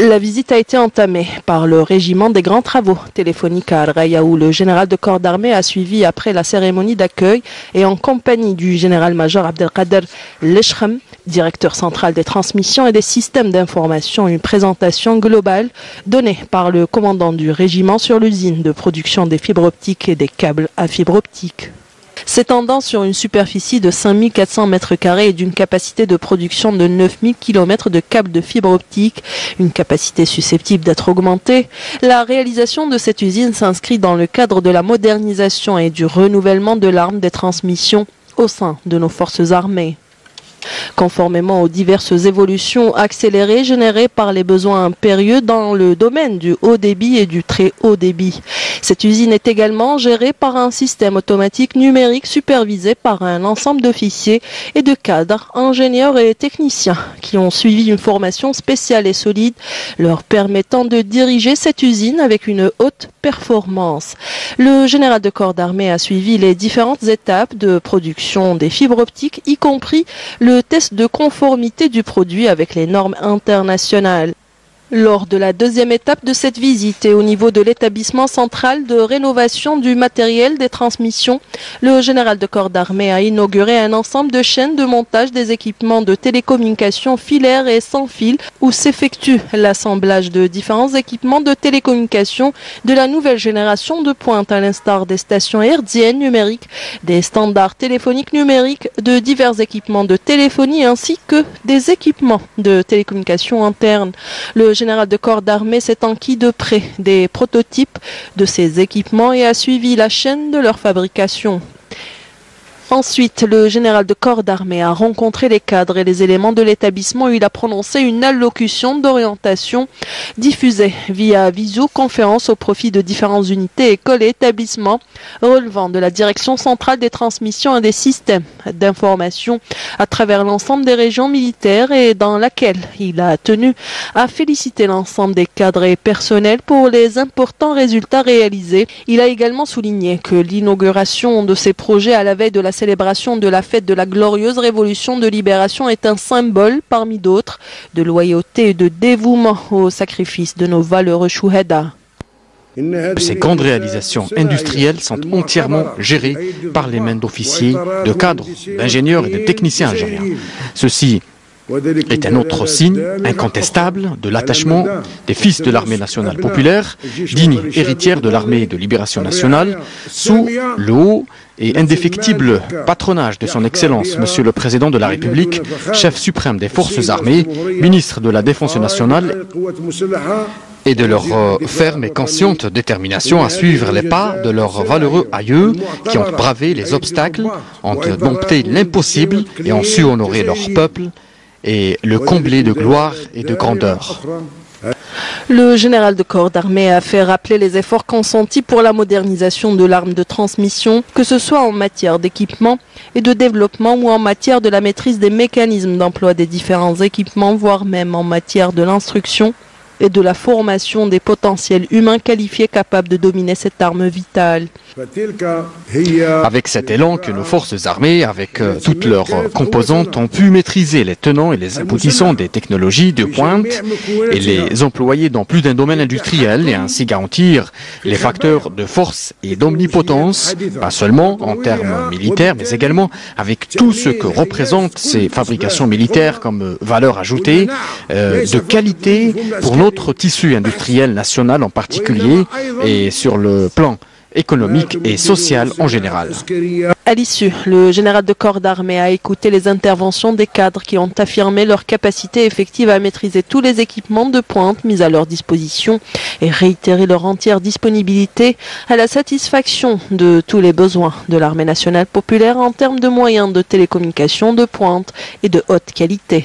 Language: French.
La visite a été entamée par le régiment des grands travaux téléphoniques à Al-Raya où le général de corps d'armée a suivi après la cérémonie d'accueil et en compagnie du général-major Abdelkader Leshram, directeur central des transmissions et des systèmes d'information, une présentation globale donnée par le commandant du régiment sur l'usine de production des fibres optiques et des câbles à fibres optiques. S'étendant sur une superficie de 5400 mètres carrés et d'une capacité de production de 9000 km de câbles de fibre optique, une capacité susceptible d'être augmentée, la réalisation de cette usine s'inscrit dans le cadre de la modernisation et du renouvellement de l'arme des transmissions au sein de nos forces armées. Conformément aux diverses évolutions accélérées générées par les besoins impérieux dans le domaine du haut débit et du très haut débit. Cette usine est également gérée par un système automatique numérique supervisé par un ensemble d'officiers et de cadres, ingénieurs et techniciens qui ont suivi une formation spéciale et solide leur permettant de diriger cette usine avec une haute performance. Le général de corps d'armée a suivi les différentes étapes de production des fibres optiques, y compris le test de conformité du produit avec les normes internationales. Lors de la deuxième étape de cette visite et au niveau de l'établissement central de rénovation du matériel des transmissions, le général de corps d'armée a inauguré un ensemble de chaînes de montage des équipements de télécommunications filaires et sans fil où s'effectue l'assemblage de différents équipements de télécommunications de la nouvelle génération de pointe à l'instar des stations hertziennes numériques, des standards téléphoniques numériques, de divers équipements de téléphonie ainsi que des équipements de télécommunications internes. Le général de corps d'armée s'est enquis de près des prototypes de ces équipements et a suivi la chaîne de leur fabrication. Ensuite, le général de corps d'armée a rencontré les cadres et les éléments de l'établissement où il a prononcé une allocution d'orientation diffusée via visioconférence au profit de différentes unités, écoles et établissements relevant de la direction centrale des transmissions et des systèmes d'information à travers l'ensemble des régions militaires et dans laquelle il a tenu à féliciter l'ensemble des cadres et personnels pour les importants résultats réalisés. Il a également souligné que l'inauguration de ces projets à la veille de la célébration de la fête de la glorieuse révolution de libération est un symbole parmi d'autres de loyauté et de dévouement au sacrifice de nos valeureux chouhada. Ces grandes réalisations industrielles sont entièrement gérées par les mains d'officiers, de cadres, d'ingénieurs et de techniciens algériens. Ceci est un autre signe incontestable de l'attachement des fils de l'armée nationale populaire, digne héritière de l'armée de libération nationale, sous le haut et indéfectible patronage de son Excellence, Monsieur le Président de la République, chef suprême des forces armées, ministre de la Défense nationale, et de leur ferme et consciente détermination à suivre les pas de leurs valeureux aïeux qui ont bravé les obstacles, ont dompté l'impossible et ont su honorer leur peuple et le combler de gloire et de grandeur. Le général de corps d'armée a fait rappeler les efforts consentis pour la modernisation de l'arme de transmission, que ce soit en matière d'équipement et de développement ou en matière de la maîtrise des mécanismes d'emploi des différents équipements, voire même en matière de l'instruction et de la formation des potentiels humains qualifiés capables de dominer cette arme vitale. Avec cet élan que nos forces armées, avec toutes leurs composantes, ont pu maîtriser les tenants et les aboutissants des technologies de pointe et les employer dans plus d'un domaine industriel et ainsi garantir les facteurs de force et d'omnipotence, pas seulement en termes militaires, mais également avec tout ce que représentent ces fabrications militaires comme valeur ajoutée, de qualité pour notre tissu industriel national en particulier et sur le plan économique et social en général. À l'issue, le général de corps d'armée a écouté les interventions des cadres qui ont affirmé leur capacité effective à maîtriser tous les équipements de pointe mis à leur disposition et réitéré leur entière disponibilité à la satisfaction de tous les besoins de l'armée nationale populaire en termes de moyens de télécommunication de pointe et de haute qualité.